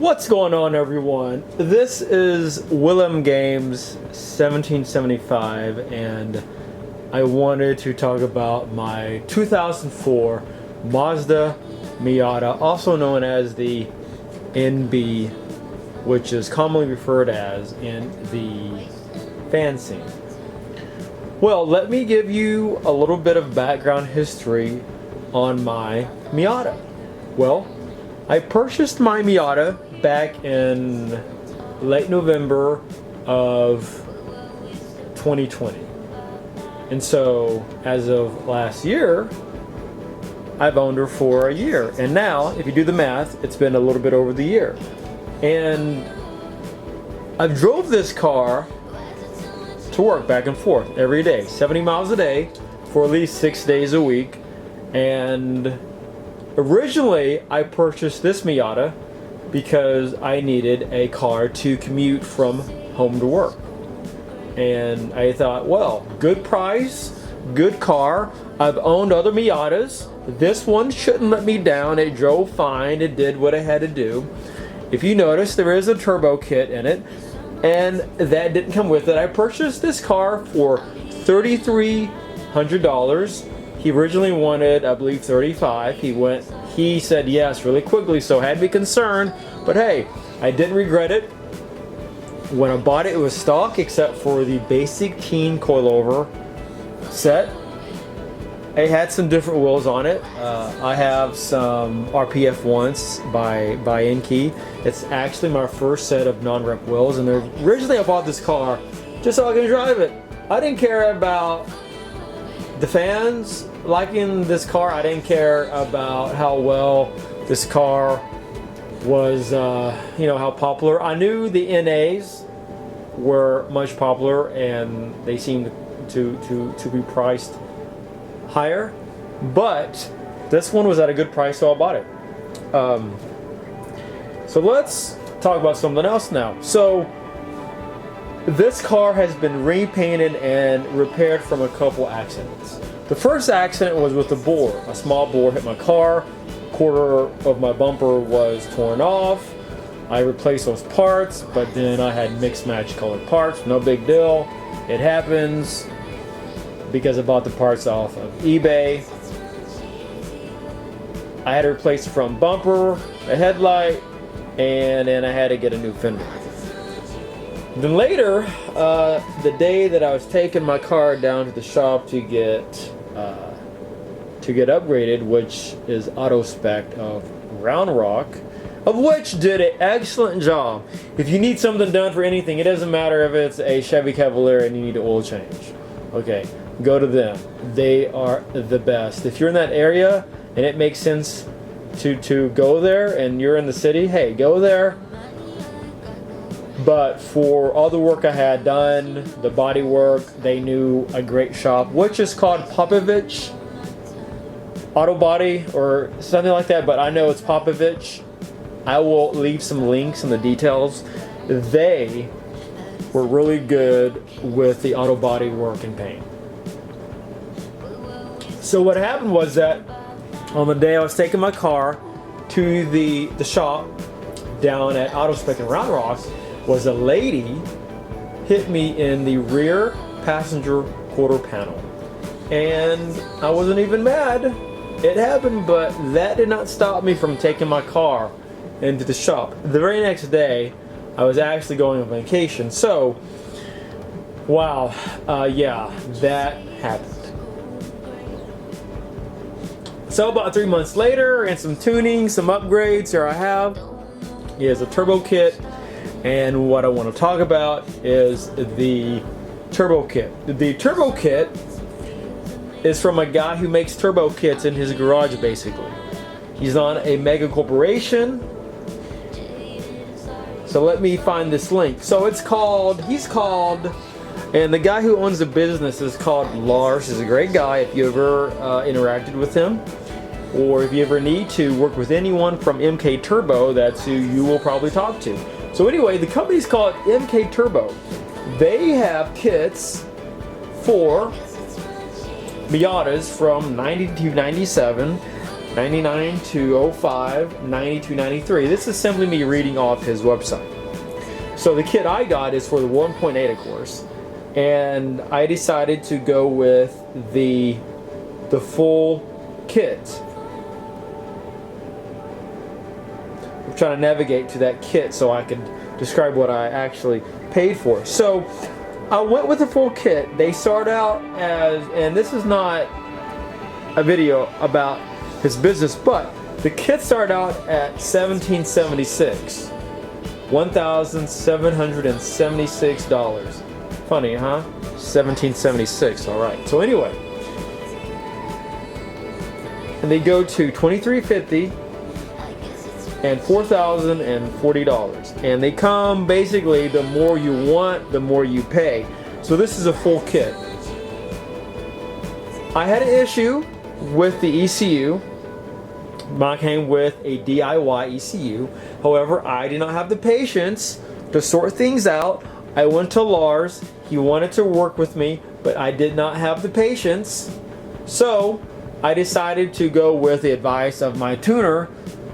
What's going on, everyone? This is Willem Games 1775, and I wanted to talk about my 2004 Mazda Miata, also known as the NB, which is commonly referred as in the fan scene. Well, let me give you a little bit of background history on my Miata. Well, I purchased my Miata back in late November of 2020. And so, as of last year, I've owned her for a year. And now, if you do the math, it's been a little bit over the year. And I've drove this car to work back and forth every day, 70 miles a day for at least 6 days a week. And originally, I purchased this Miata because I needed a car to commute from home to work. And I thought, well, good price, good car. I've owned other Miatas. This one shouldn't let me down. It drove fine. It did what it had to do. If you notice, there is a turbo kit in it, and that didn't come with it. I purchased this car for $3,300. He originally wanted, I believe, $35. He said yes really quickly, so I had to be concerned. But hey, I didn't regret it. When I bought it, it was stock except for the basic teen coilover set. It had some different wheels on it. I have some RPF ones by Enkei. It's actually my first set of non-rep wheels, and originally I bought this car just so I can drive it. I didn't care about the fans liking this car. I didn't care about how well this car was, how popular. I knew the NAs were much popular, and they seemed to be priced higher, but this one was at a good price, so I bought it. So let's talk about something else now. So this car has been repainted and repaired from a couple accidents. The first accident was with a board. A small board hit my car. A quarter of my bumper was torn off. I replaced those parts, but then I had mixed match colored parts. No big deal. It happens because I bought the parts off of eBay. I had to replace the front bumper, a headlight, and then I had to get a new fender. Then later, the day that I was taking my car down to the shop to get upgraded, which is auto spec of Round Rock, of which did an excellent job. If you need something done for anything, it doesn't matter if it's a Chevy Cavalier and you need an oil change. Okay, go to them. They are the best. If you're in that area and it makes sense to go there and you're in the city, hey, go there. But for all the work I had done, the body work, they knew a great shop, which is called Popovich Auto Body or something like that, but I know it's Popovich. I will leave some links in the details. They were really good with the auto body work and paint. So what happened was that on the day I was taking my car to the shop down at Auto Spec in Round Rock, was a lady hit me in the rear passenger quarter panel. And I wasn't even mad. It happened, but that did not stop me from taking my car into the shop. The very next day, I was actually going on vacation. So, wow, yeah, that happened. So about 3 months later, and some tuning, some upgrades, here I have is a turbo kit. And what I want to talk about is the turbo kit. The turbo kit is from a guy who makes turbo kits in his garage, basically. He's on a mega corporation. So let me find this link. So he's called, and the guy who owns the business is called Lars. He's a great guy. If you ever interacted with him, or if you ever need to work with anyone from MK Turbo, that's who you will probably talk to. So anyway, the company's called MK Turbo. They have kits for Miatas from 90 to 97. 99 to 05, 90 to 93. This is simply me reading off his website. So the kit I got is for the 1.8, of course, and I decided to go with the full kit. I'm trying to navigate to that kit so I can describe what I actually paid for. So I went with the full kit. They start out as, and this is not a video about his business, but the kit started out at $1,776. $1,776. Funny, huh? 1776. All right. So anyway, and they go to $2,350 and $4,040, and they come basically the more you want, the more you pay. So this is a full kit. I had an issue with the ECU. Mine came with a DIY ECU. However, I did not have the patience to sort things out. I went to Lars. He wanted to work with me, but I did not have the patience. So I decided to go with the advice of my tuner,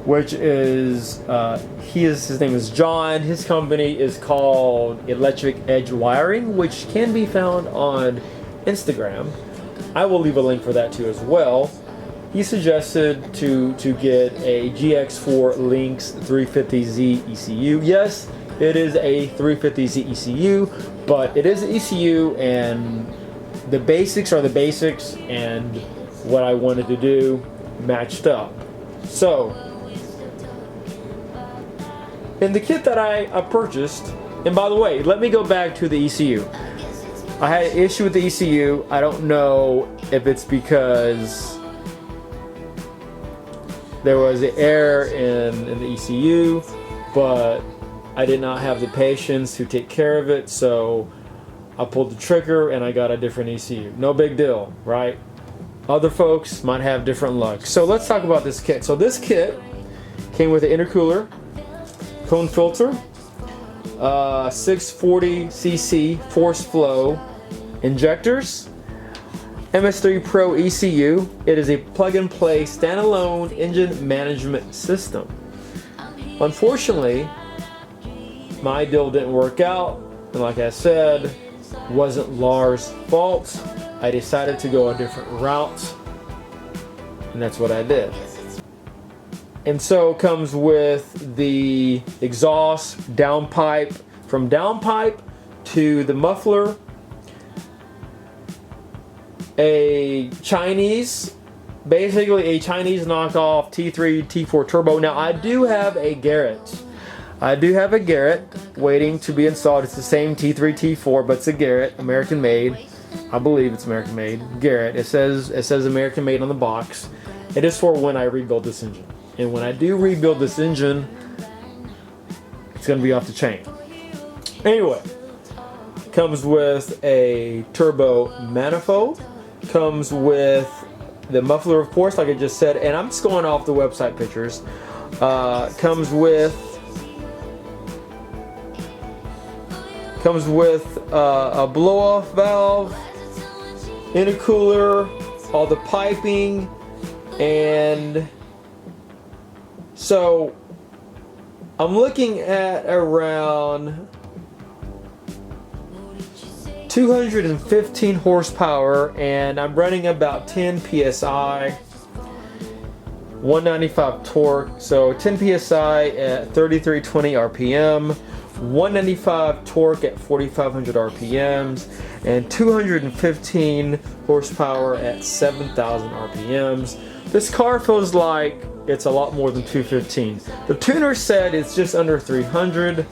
which is his name is John. His company is called Electric Edge Wiring, which can be found on Instagram. I will leave a link for that too as well. He suggested to get a GX4 Lynx 350Z ECU. Yes, it is a 350Z ECU, but it is an ECU, and the basics are the basics, and what I wanted to do matched up. So, in the kit that I purchased, and by the way, let me go back to the ECU. I had an issue with the ECU. I don't know if it's because there was an error in the ECU, but I did not have the patience to take care of it, so I pulled the trigger and I got a different ECU. No big deal, right? Other folks might have different luck. So let's talk about this kit. So this kit came with an intercooler, cone filter, 640cc force flow injectors, MS3 Pro ECU. It is a plug-and-play standalone engine management system. Unfortunately, my deal didn't work out, and like I said, wasn't Lars' fault. I decided to go a different route, and that's what I did. And so it comes with the exhaust downpipe, from downpipe to the muffler, basically a Chinese knockoff T3, T4 turbo. Now I do have a Garrett. Waiting to be installed. It's the same T3, T4, but it's a Garrett, American made. I believe it's American made. Garrett. It says American made on the box. It is for when I rebuild this engine. And when I do rebuild this engine, it's going to be off the chain. Anyway, comes with a turbo manifold. Comes with the muffler, of course, like I just said, and I'm just going off the website pictures. Comes with a blow-off valve, intercooler, all the piping, and so I'm looking at around 215 horsepower, and I'm running about 10 psi, 195 torque. So 10 psi at 3320 RPM, 195 torque at 4500 RPMs, and 215 horsepower at 7000 RPMs. This car feels like it's a lot more than 215. The tuner said it's just under 300.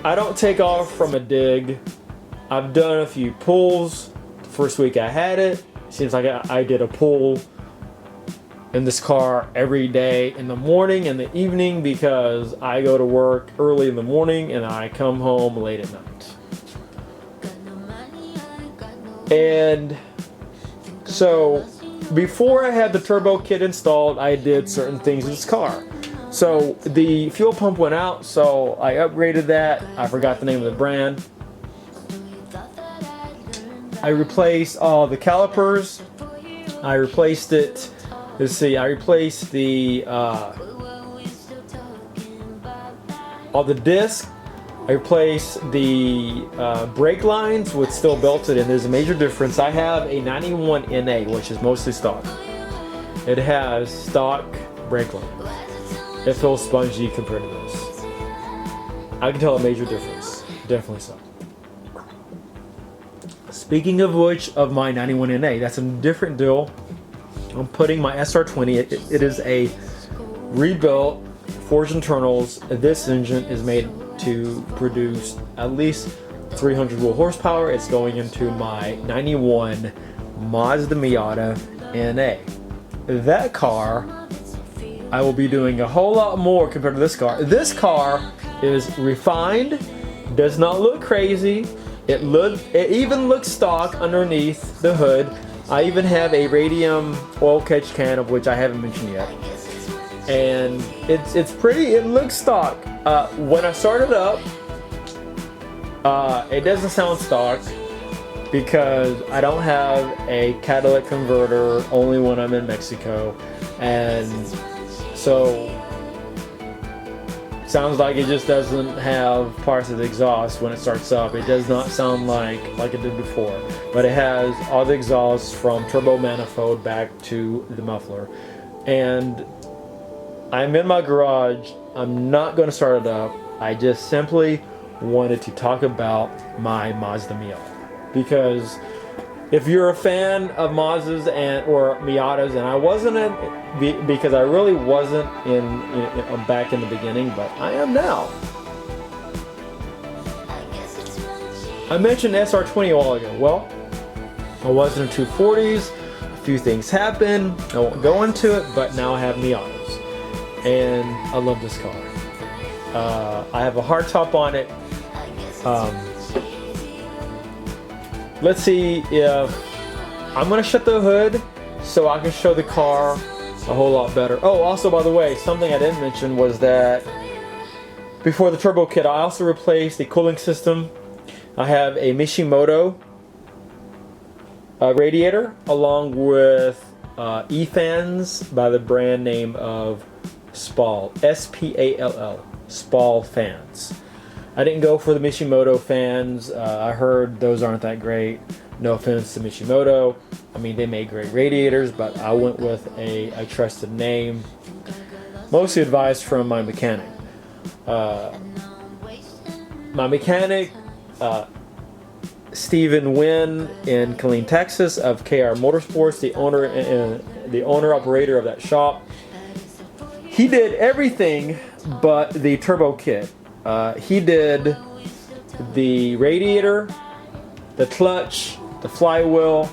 I don't take off from a dig. I've done a few pulls. The first week I had it, seems like I did a pull in this car every day, in the morning and the evening, because I go to work early in the morning and I come home late at night. And so before I had the turbo kit installed, I did certain things in this car. So the fuel pump went out, so I upgraded that. I forgot the name of the brand. I replaced all the calipers I replaced it. Let's see. I replaced the all the disc. I replaced the brake lines with steel belted, and there's a major difference. I have a 91 NA, which is mostly stock. It has stock brake lines. It feels spongy compared to this. I can tell a major difference. Definitely so. Speaking of which, of my 91 NA, that's a different deal. I'm putting my SR20. It is a rebuilt forged internals. This engine is made to produce at least 300 wheel horsepower. It's going into my 91 Mazda Miata NA. That car, I will be doing a whole lot more compared to this car. This car is refined, does not look crazy. It even looks stock underneath the hood. I even have a radium oil catch can, of which I haven't mentioned yet. And it's pretty, it looks stock. When I start it up, it doesn't sound stock because I don't have a catalytic converter, only when I'm in Mexico. And so, sounds like it just doesn't have parts of the exhaust when it starts up. It does not sound like it did before, but it has all the exhausts from turbo manifold back to the muffler. And I'm in my garage. I'm not going to start it up. I just simply wanted to talk about my Mazda Miata, because if you're a fan of Mazdas or Miatas, and I wasn't because I really wasn't back in the beginning, but I am now. I mentioned SR20 a while ago. Well, I was in 240s. A few things happened. I won't go into it, but now I have Miatas, and I love this car. I have a hardtop on it. Let's see if I'm gonna shut the hood so I can show the car a whole lot better. Oh, also, by the way, something I didn't mention was that before the turbo kit, I also replaced the cooling system. I have a Mishimoto radiator along with E-fans by the brand name of Spall, S-P-A-L-L, Spall fans. I didn't go for the Mishimoto fans. I heard those aren't that great. No offense to Mishimoto. I mean, they make great radiators, but I went with a trusted name. Mostly advice from my mechanic. Stephen Wynn in Killeen, Texas, of KR Motorsports, the owner operator of that shop. He did everything but the turbo kit. He did the radiator, the clutch, the flywheel,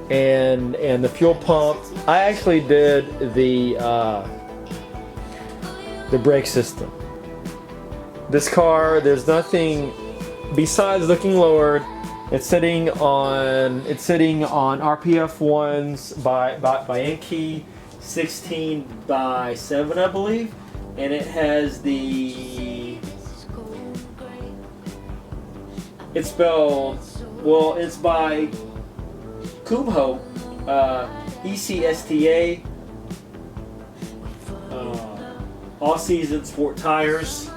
and the fuel pump. I actually did the brake system. This car, there's nothing besides looking lowered. It's sitting on RPF ones by Enkey 16x7, I believe, and it has it's spelled, well, it's by Kumho, ECSTA, all season sport tires.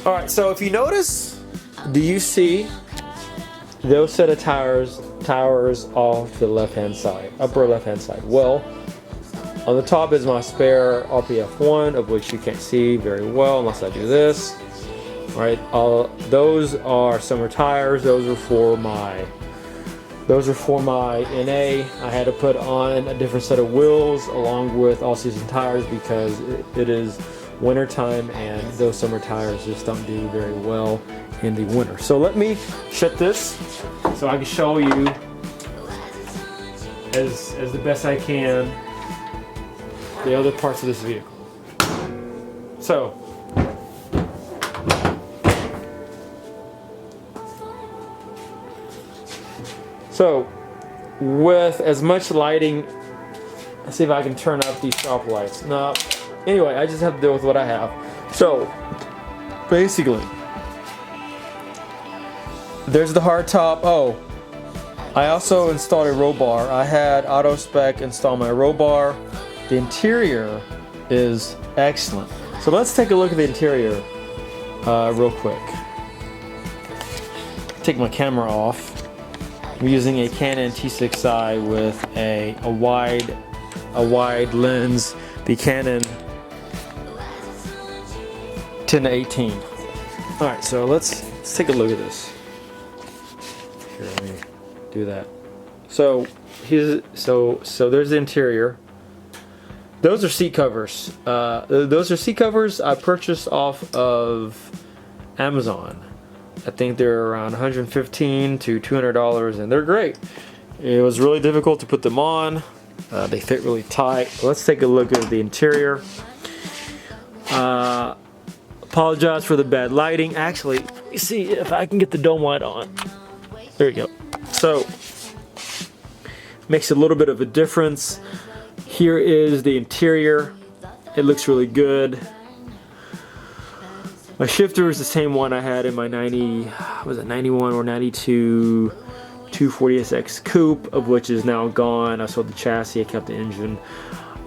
Alright, so if you notice, do you see those set of tires off to the left hand side, upper left hand side? Well, on the top is my spare RPF1, of which you can't see very well unless I do this. Alright, those are summer tires. Those are for my NA. I had to put on a different set of wheels along with all-season tires because it is winter time and those summer tires just don't do very well in the winter. So let me shut this so I can show you as the best I can the other parts of this vehicle. So with as much lighting, let's see if I can turn up these shop lights. No. Anyway, I just have to deal with what I have. So basically, there's the hard top. Oh, I also installed a row bar. I had AutoSpec install my row bar. The interior is excellent. So let's take a look at the interior real quick. Take my camera off. I'm using a Canon T6i with a wide lens, the Canon 10-18. All right, so let's take a look at this. Here, let me do that. So there's the interior. Those are seat covers. Those are seat covers I purchased off of Amazon. I think they're around $115 to $200, and they're great. It was really difficult to put them on. They fit really tight. Let's take a look at the interior. Apologize for the bad lighting. Actually, let me see if I can get the dome light on. There you go. So, makes a little bit of a difference. Here is the interior. It looks really good. My shifter is the same one I had in my 91 or 92 240SX Coupe, of which is now gone. I sold the chassis, I kept the engine.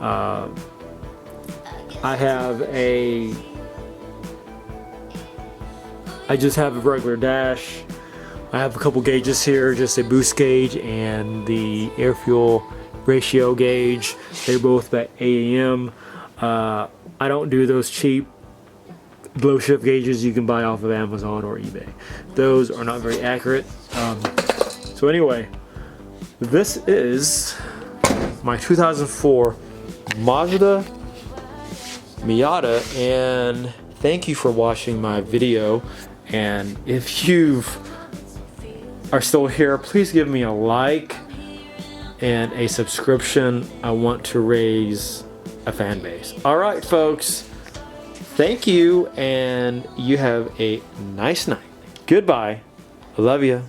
I just have a regular dash. I have a couple gauges here, just a boost gauge and the air fuel ratio gauge. They're both by AAM. I don't do those cheap glow shift gauges you can buy off of Amazon or eBay. Those are not very accurate. So anyway, this is my 2004 Mazda Miata, and thank you for watching my video. And if you are still here, please give me a like and a subscription. I want to raise a fan base. All right, folks. Thank you, and you have a nice night. Goodbye. I love you.